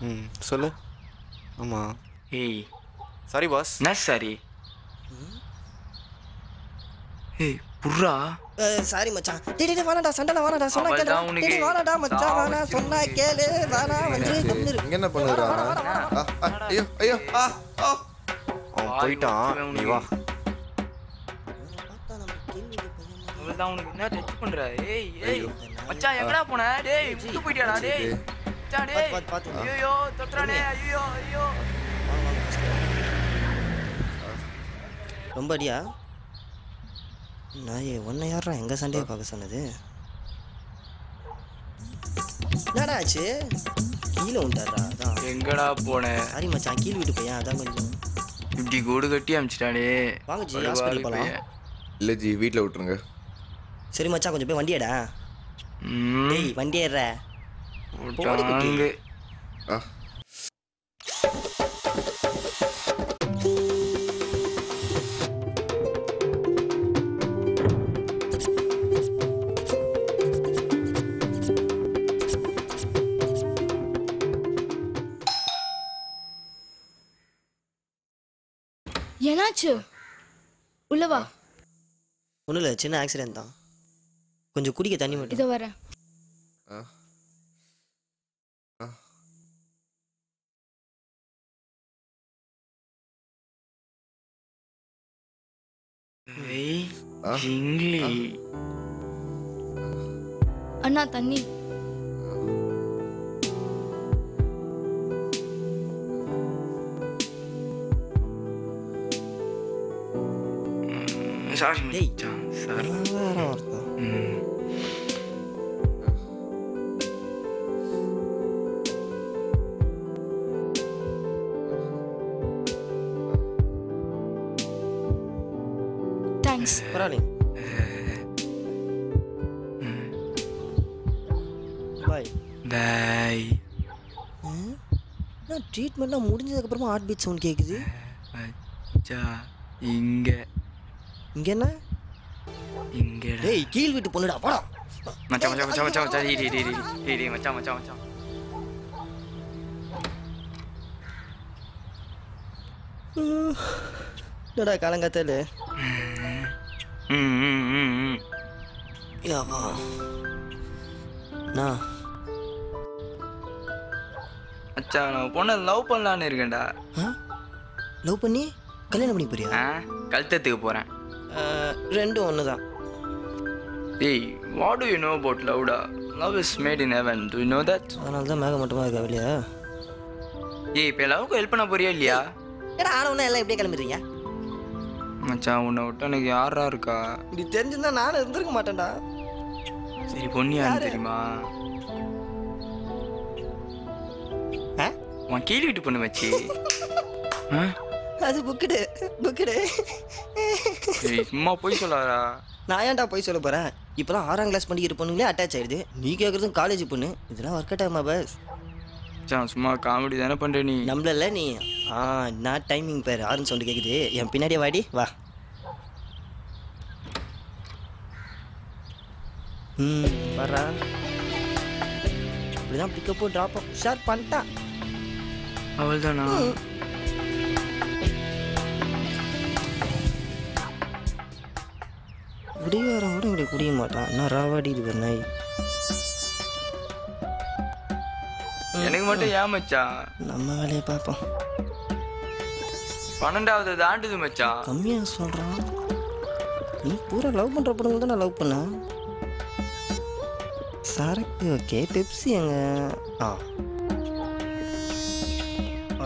ம் சொல்லு. ஆமாம். ஏய் சாரி பாஸ். என்ன சாரி? ஏய் புர்ரா. சாரி மச்சான். டேய் வாடா சண்டல வாடா சொன்னா கேளு. அவள்தான் உனக்கு டேய் வாடா மச்சான் வாடா சொன்னா கேளு வாடா வந்து கம்மிரு. இங்க என்ன பண்ணுறா? ஐயோ ஐயோ அவன் போயிட்டான். நீ வா. அவள்தான் உனக்கு என்ன டச் பண்ற? ஏய் ஏய் மச்சான் எங்கடா போன? டேய் விட்டு போயிட்டியாடா டேய். மச்சான் டேய். பாத்து. ஐயோ தொட்றானே. ஐயோ ஐயோ. ரொம்ப அடியா? நாயே உன்னை யாரா எங்க சண்டையை பார்க்க சொன்னது? என்னடா ஆச்சு? கீழே உண்டாரா? அதான். எங்கடா போன? சாரி மச்சான் கீழ் வீட்டு பையன் அதான் கொஞ்சம். இப்படி கூடு கட்டி அமிச்சிட்டானே. வாங்க ஜி ஹாஸ்பிட்டல் போலாம். இல்லை ஜி வீட்டில் விட்டுருங்க. சரி மச்சான் கொஞ்சம் போய் வண்டி ஏடா. டேய் வண்டி ஏற. போடி. ஆ என்னாச்சு? உள்ள வா. ஒன்றும் இல்லை சின்ன ஆக்சிடென்ட் தான். கொஞ்சம் குடிக்க தண்ணி மட்டும். இதோ வரேன். ஆ ஆ ஏய் ஜிங்லி. அண்ணா தண்ணி. சாரி டேய். மச்சான் சாரி. வேற வார்த்தை. தேங்க்ஸ். பரவாயில்ல. பாய். பாய். நான் ட்ரீட்மெண்ட்லாம் முடிஞ்சதுக்கப்புறமா ஹார்ட் பீட் சவுண்ட் கேட்குது. மச்சான் இங்க இங்கே என்ன? இங்கடா. டேய் கீழ் வீட்டு பொண்ணுடா போடா. மச்சான் மச்சான் மச்சான் மச்சான் மச்சான் டேய் டேய் டேய் டேய் மச்சான் மச்சான் மச்சான். என்னடா காலங்காத்தால? ம். யாவா நான் மச்சான் நான் பொண்ணை லவ் பண்ணலான்னு இருக்கேன்டா. லவ் பண்ணி கல்யாணம் பண்ணி போறியா? கல்தத்துக்கு போறேன். ரெண்டும் ஒன்று தான். ஏய் what do you know about love டா? Love is made in heaven. Do you know that? அதனால தான் மேக மட்டுமா இருக்கா இல்லையா? ஏய் இப்போ லவ்க்கு ஹெல்ப் பண்ண போறியா இல்லையா? ஏடா ஆனவனா எல்லாம் எப்படியே கிளம்பிடுறீங்க? மச்சான் உன்னை விட்டு எனக்கு யாரா இருக்கா? இப்படி தெரிஞ்சிருந்தா நானும் இருந்திருக்க மாட்டேன்டா. சரி பொண்ணு யாருன்னு தெரியுமா? உன் கீழ் வீட்டு பொண்ணு வச்சு. அது புக்குடு புக்குடு. ஏய் சும்மா போய் சொல்லாதடா. நான் ஏன்டா போய் சொல்ல போகிறேன்? இப்போலாம் 6ஆம் கிளாஸ் படிக்கிற பொண்ணுங்களே அட்டாச் ஆகிடுது. நீ கேட்குறதும் காலேஜ் பொண்ணு. இதெல்லாம் ஒர்க் அவுட் ஆகுமா பஸ்? மச்சான் சும்மா காமெடி தானே பண்ணுற நீ. நம்மள நீ நான் டைமிங் பேர் ஆறுன்னு சொல்லி கேட்குது. என் பின்னாடியே வாடி வா. வர்றா. இப்படிதான் பிக்கப்பும் ட்ராப்பும் ஷேர் பண்ணிட்டான். அவள் தானா? குடிகாரம் கூட இப்படி குடிக்க மாட்டான். நான் ராவாடி இது நாய். எனக்கு மட்டும் ஏன் மச்சான்? நம்ம வேலையை பார்ப்போம். 12வது தாண்டுது மச்சான். கம்மியாக சொல்கிறான். நீ பூரா லவ் பண்ணுற பொண்ணுங்க தான் நான் லவ் பண்ண. சரக்கு ஓகே. பெப்சி எங்க?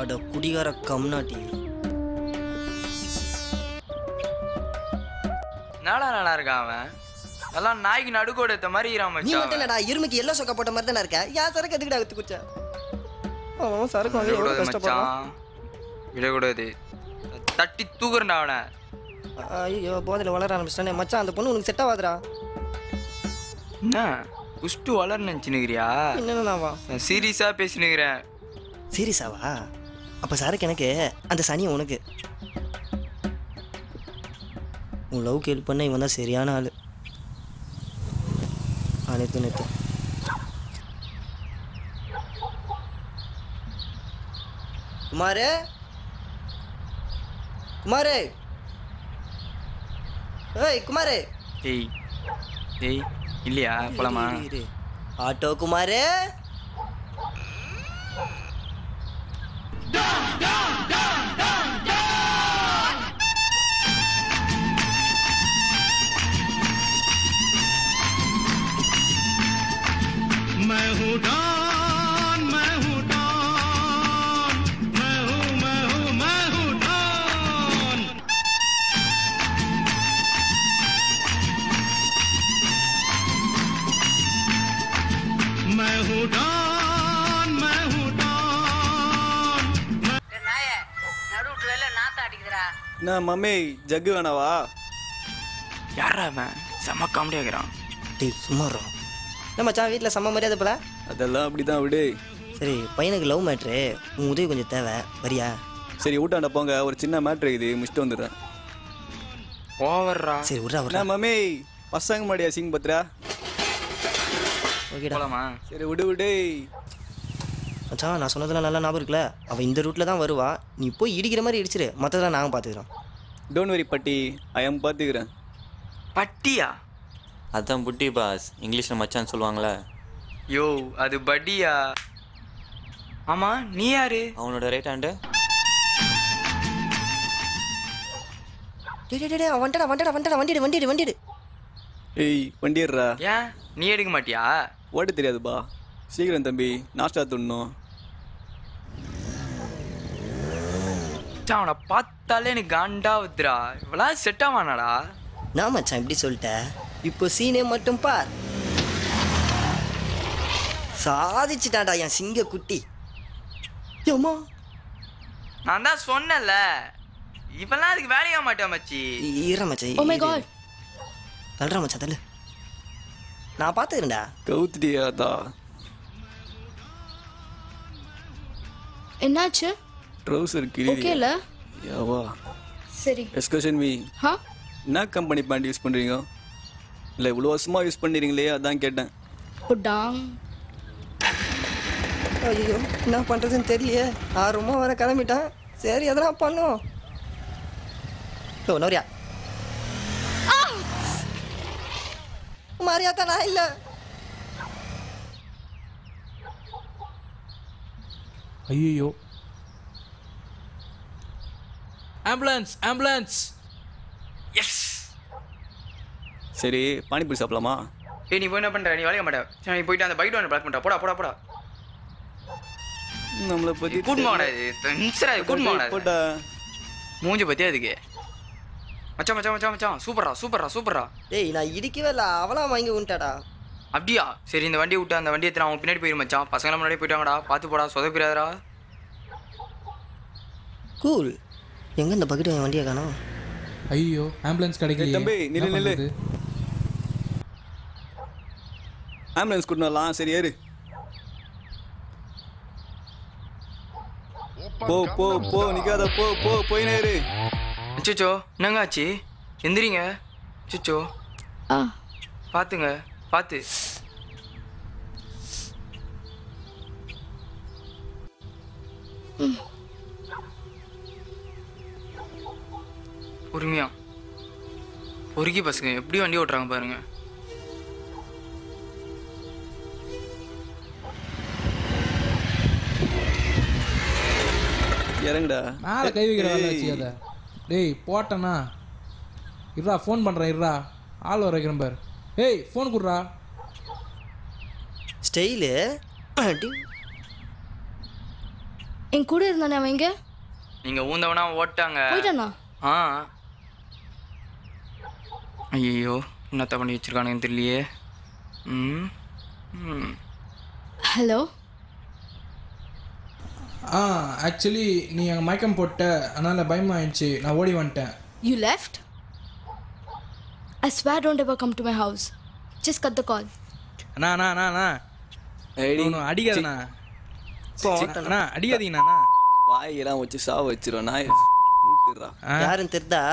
அட குடிகார கம்னாட்டி. நல்லா இருக்கான் அவன். எல்லாம் நாய்க்கு நடுக்கோடு ஏற்ற மாதிரி இருக்கிறான் நீ மச்சான். மட்டும் என்னடா இருமுக்கு எல்லாம் சொக்க போட்ட மாதிரி தானே இருக்க? ஏன் சரக்கு எதுக்குடா வித்து குச்சா? அவன் சரக்கு வாங்க எவ்வளோ கஷ்டப்படுறான். விடக்கூடாது. தட்டி தூக்குறா அவனை. ஐயோ போதையில் வளர ஆரம்பிச்சிட்டானே மச்சான். அந்த பொண்ணு உனக்கு செட் ஆகாதுடா. என்ன குஷ்டு வளர நினச்சினுக்கிறியா? என்னென்னவா நான் சீரியஸாக பேசினுக்கிறேன். சீரியஸாவா? அப்போ சரக்கு எனக்கு, அந்த சனியை உனக்கு. உன் லவ் ஹெல்ப் பண்ண இவன் தான் சரியான ஆள். நேற்று குமாரே குமாரே ஏய் குமாரே ஏய் ஏய் இல்லையா போலாமா? ஆட்டோ குமாரே. मैं हूँ डॉन, मैं हूँ डॉन, मैं हूँ मैं हूँ मैं हूँ डॉन। मैं हूँ डॉन, मैं हूँ डॉन। நாயே நடுவுட்டு வேலை நாத்த அடிக்குதுடா. நான் மம்மி ஜக்கு வேணாவா? யாரா அவன் செம்ம காமெடியாக இருக்கிறான். டேய் சும்மாறா. என்ன மச்சான் வீட்டில் செம்ம மரியாதை போல? அதெல்லாம் அப்படிதான் விடு. சரி பையனுக்கு லவ் மேட்ரு, உன் உதவி கொஞ்சம் தேவை, வரியா? சரி ஊட்டாண்ட போங்க, ஒரு சின்ன மேட்ரு இது முடிச்சுட்டு வந்துடுறேன். ஓவர்ரா. சரி விட்றா விட்றா. நான் மம்மி பசங்க மாடியா சிங் பத்ரா. ஓகேடா. போலாமா? சரி விடு விடு. மச்சான் நான் சொன்னதெல்லாம் நல்லா ஞாபகம் இருக்குல்ல? அவள் இந்த ரூட்டில் தான் வருவா, நீ போய் இடிக்கிற மாதிரி இடிச்சிரு, மற்றதெல்லாம் நாங்கள் பார்த்துக்கிறோம். டோன்ட் வெரி பட்டி, ஐ எம் பார்த்துக்கிறேன். பட்டியா? அதான் புட்டி பாஸ், இங்கிலீஷில் மச்சான் சொல்லுவாங்களே. யோ அது பட்டியா? ஆமா நீ யாரு? அவனோட ரைட் ஹேண்டு. டே வந்துடா வந்துடா வந்துடா, வண்டிடு வண்டிடு வண்டிடு. ஏய் வண்டிடுறா. ஏன் நீ எடுக்க மாட்டியா? ஓட்ட தெரியாதுப்பா. சீக்கிரம் தம்பி, நாஸ்டா துண்ணும். அவனை பார்த்தாலே எனக்கு காண்டாவுதுடா. இவெல்லாம் செட் ஆவானாடா? நான் மச்சான் இப்படி சொல்லிட்டேன், இப்போ சீனே மட்டும் பார். சாதிச்சுட்டாடா என் சிங்க குட்டி. ஏம்மா நான் தான் சொன்னேன்ல, இவெல்லாம் அதுக்கு வேலையாக மாட்டேன் மச்சி. ஈர மச்சான். Oh my god. தள்ளுறா மச்சான் தள்ளு, நான் பார்த்துக்கிறேன்டா. கவுத்துட்டியாதா? என்னாச்சு? ட்ரௌசர் ஓகே கிளி. இல்ல? யாவா. சரி. எஸ்கஷன் மீ, ஹா என்ன கம்பெனி பேண்ட் யூஸ் பண்ணுறீங்க? இல்லை இவ்வளோ வருஷமாக யூஸ் பண்ணுறீங்களே, அதான் கேட்டேன். புட்டாங். ஐயோ என்ன பண்ணுறதுன்னு தெரியலையே, ஆர்வமாக வர கிளம்பிட்டான். சரி அதெல்லாம் பண்ணும். ஓ நோரியா மாரியாத்தா, நான் இல்லை. ஐயோ ஆம்புலன்ஸ் ஆம்புலன்ஸ். எஸ். சரி பானிபூரி சாப்பிடலாமா? ஏய் நீ போய் என்ன பண்ணுற? நீ வேலைய மாட்டேன். சரி நீ போயிட்டு அந்த பைக் ஒன்று பிளாக் பண்ணிட்டா. போடா போடா போடா. நம்மளை பற்றி கூட்மா கிடையாது, கூட்மா கிடையாது. போட்டா மூஞ்சி பற்றியா அதுக்கு? மச்சான் மச்சான் மச்சான் மச்சான், சூப்பரா சூப்பரா சூப்பரா. டேய் நான் இடிக்கவே இல்லை, அவளாம் வாங்கி விட்டாடா. அப்படியா? சரி இந்த வண்டியை விட்டு அந்த வண்டியை அவன் பின்னாடி போயிரு மச்சான். பசங்களாம் முன்னாடி போயிட்டாங்கடா, பார்த்து போடா, சொதப்பிடாதடா. கூல். எங்கே இந்த பக்கெட் வண்டியை காணோம்? ஐயோ ஆம்புலன்ஸ் கிடைக்கல. தம்பி நில்லு நில்லு. ஆம்புலன்ஸ் கூட்டினாலாம். சரி ஏறு. போ போ போ, நிக்காத, போ போ, போயினே இரு. அச்சோ என்னங்க ஆச்சு? எந்திரிங்க. அச்சோ ஆ பார்த்துங்க, பார்த்து. பொறுமையா. பொறுக்கி பசங்க எப்படி வண்டி ஓட்டுறாங்க பாருங்க. இறங்குடா. மேலே கை வைக்கிற வேலை வச்சு அதை. டேய் போட்டேண்ணா. இருடா ஃபோன் பண்ணுறேன், இருடா ஆள் வர வைக்கிறேன் பாரு. ஏய் ஃபோன் கொடுறா. ஸ்டைலு. என் கூட இருந்தானே அவன் எங்க நீங்க ஊந்தவனா ஓட்டாங்க. போயிட்டானா? ஆ ஐயோ என்னத்த பண்ணி வச்சிருக்கானுங்கன்னு தெரியலையே. ம் ம் ஹலோ. ஆக்சுவலி நீ அங்கே மயக்கம் போட்ட, அதனால் பயமாகிடுச்சு, நான் ஓடி வந்துட்டேன். You left? I swear don't ever come to my house. Just cut the call. அண்ணா அண்ணா அண்ணா அண்ணா அடிக்காதண்ணா. அண்ணா அடிக்காதீங்கண்ணா. வாயெல்லாம் வச்சு சாவ வச்சிரும் நாய். மூட்டுறா. யாருன்னு தெரிதா?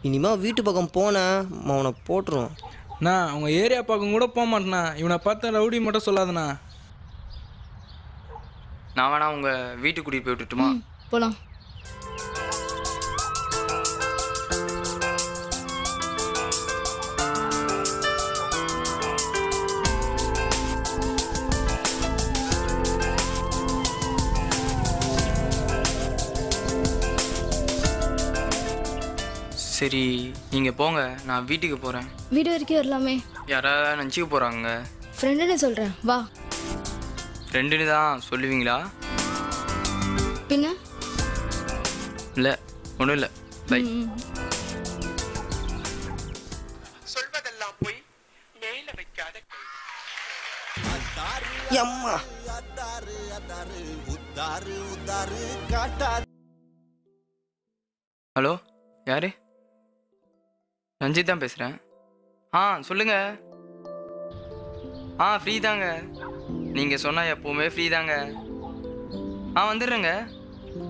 இனிமே வீட்டு பக்கம் போனேன் அவனை போட்டுருவோம். அண்ணா அவங்க ஏரியா பக்கம் கூட போக மாட்டேண்ணா. இவனை பார்த்தா ரவுடி மட்டும் சொல்லாதண்ணா. நான் வேணா உங்கள் வீட்டுக்கு கூட்டிகிட்டு போய் விட்டுட்டுமா? போகலாம். சரி நீங்கள் போங்க, நான் வீட்டுக்கு போகிறேன். வீடு வரைக்கும் வரலாமே. யாராவது நினச்சிக்க போகிறாங்க. ஃப்ரெண்டுன்னு சொல்கிறேன், வா. ஃப்ரெண்டுன்னு தான் சொல்லுவீங்களா? பின்ன இல்லை, ஒன்றும் இல்லை. பை. சொல்வதெல்லாம் போய் மேல வைக்காத அம்மா. ஹலோ, யாரு? ரஞ்சித் தான் பேசுகிறேன். சொல்லுங்க. ஃப்ரீ தாங்க. நீங்கள் சொன்னால் எப்போவுமே ஃப்ரீ தாங்க. வந்துடுறேங்க.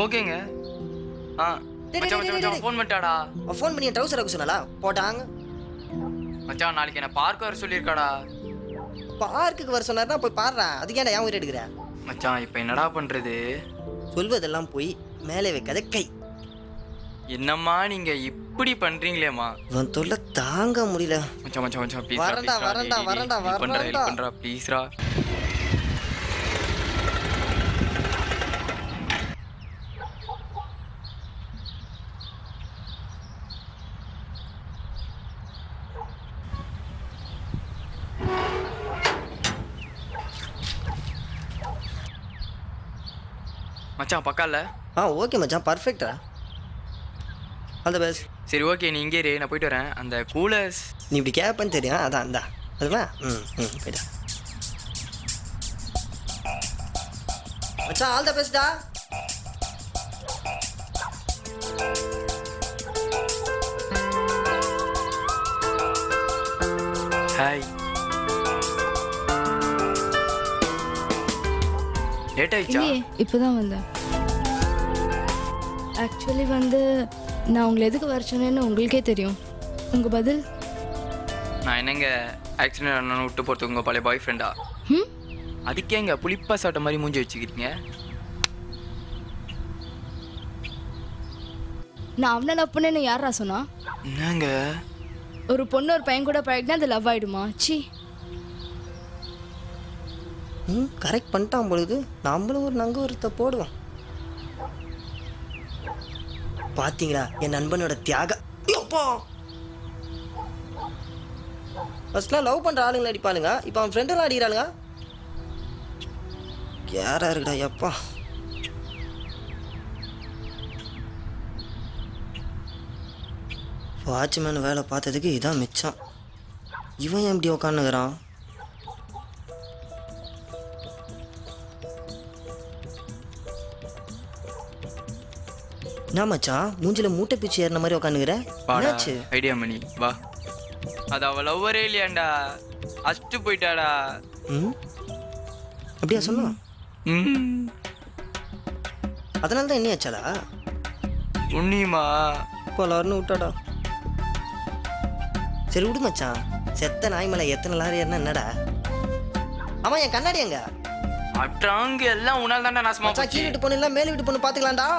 ஓகேங்க. மச்சான் ஃபோன் பண்ணிட்டாடா. ஃபோன் பண்ணி ட்ரௌசர் ஆக சொன்னாலா? போட்டாங்க. மச்சான் நாளைக்கு என்ன பார்க்க வர சொல்லியிருக்காடா. பார்க்குக்கு வர சொன்னார்னா போய் பாடுறா. அதுக்கு ஏன்டா ஏன் உயிர் எடுக்கிற? மச்சான் இப்போ என்னடா பண்ணுறது? சொல்வதெல்லாம் போய் மேலே வைக்காத கை. என்னம்மா நீங்கள் இப்படி பண்ணுறீங்களேம்மா? இவன் தொல்லை தாங்க முடியல. மச்சான் மச்சான் மச்சான் ப்ளீஸ். வரண்டா ப்ளீஸ்ரா. மச்சான் பக்கால. ஓகே மச்சான், பர்ஃபெக்டா. All the best. சரி ஓகே, நீ இங்கே இரு, நான் போயிட்டு வரேன். அந்த கூலர்ஸ் நீ இப்படி கேட்பேன்னு தெரியும். அதான் அந்த அதுவா. போயிட்டா மச்சான். ஆல் தி பெஸ்ட்டா. ஹாய். லேட் ஆயிடுச்சா? இப்போதான் வந்தேன். ஆக்சுவலி நான் உங்களை எதுக்கு வர சொன்னேன்னு உங்களுக்கே தெரியும். உங்கள் பதில்? நான் என்னங்க ஆக்சிடென்ட் ஆனு விட்டு போகிறதுக்கு உங்கள் பழைய பாய் ஃப்ரெண்டா? அதுக்கேங்க புளிப்பா சாப்பிட்ட மாதிரி மூஞ்சி வச்சுக்கிறீங்க. நான் அவனை லவ் பண்ணேன்னு யாரா சொன்னா? என்னங்க ஒரு பொண்ணு ஒரு பையன் கூட பழகினா அது லவ் ஆயிடுமா? சி. கரெக்ட் பண்ணிட்டான் பொழுது. நம்மளும் ஒரு நங்க ஒருத்த போடுவோம். பாத்தீங்களா என் நண்பனோட தியாகம். ஃபர்ஸ்ட்லாம் லவ் பண்ற ஆளுங்களை அடிப்பாளுங்க, இப்போ அவன் ஃப்ரெண்டெல்லாம் அடிக்கிறாளுங்க. யாரா இருக்குடா எப்பா. வாட்ச்மேன் வேலை பார்த்ததுக்கு இதான் மிச்சம். இவன் ஏன் இப்படி உக்காந்துக்கிறான்? என்ன மச்சான் மூஞ்சில மூட்டை பிச்சு ஏறின மாதிரி உக்காந்துக்கிற? என்னாச்சு? ஐடியா மணி வா. அது அவ லவ்வரே இல்லையாண்டா, அஷ்டு போயிட்டாடா. அப்படியா சொன்னா? அதனால தான் என்ன ஆச்சாடா? உன்னியுமா போலாருன்னு விட்டாடா. சரி விடு மச்சான். செத்த நாய் மேல எத்தனை லாரி ஏறினா என்னடா? ஆமா, என் கண்ணாடி எங்க? அட்ராங்க எல்லாம் உன்னால தான்டா நாசமா போச்சு. கீழே விட்டு பொண்ணு இல்ல மேலே விட்டு பொண்ணு பாத்துக்கலாம்டா.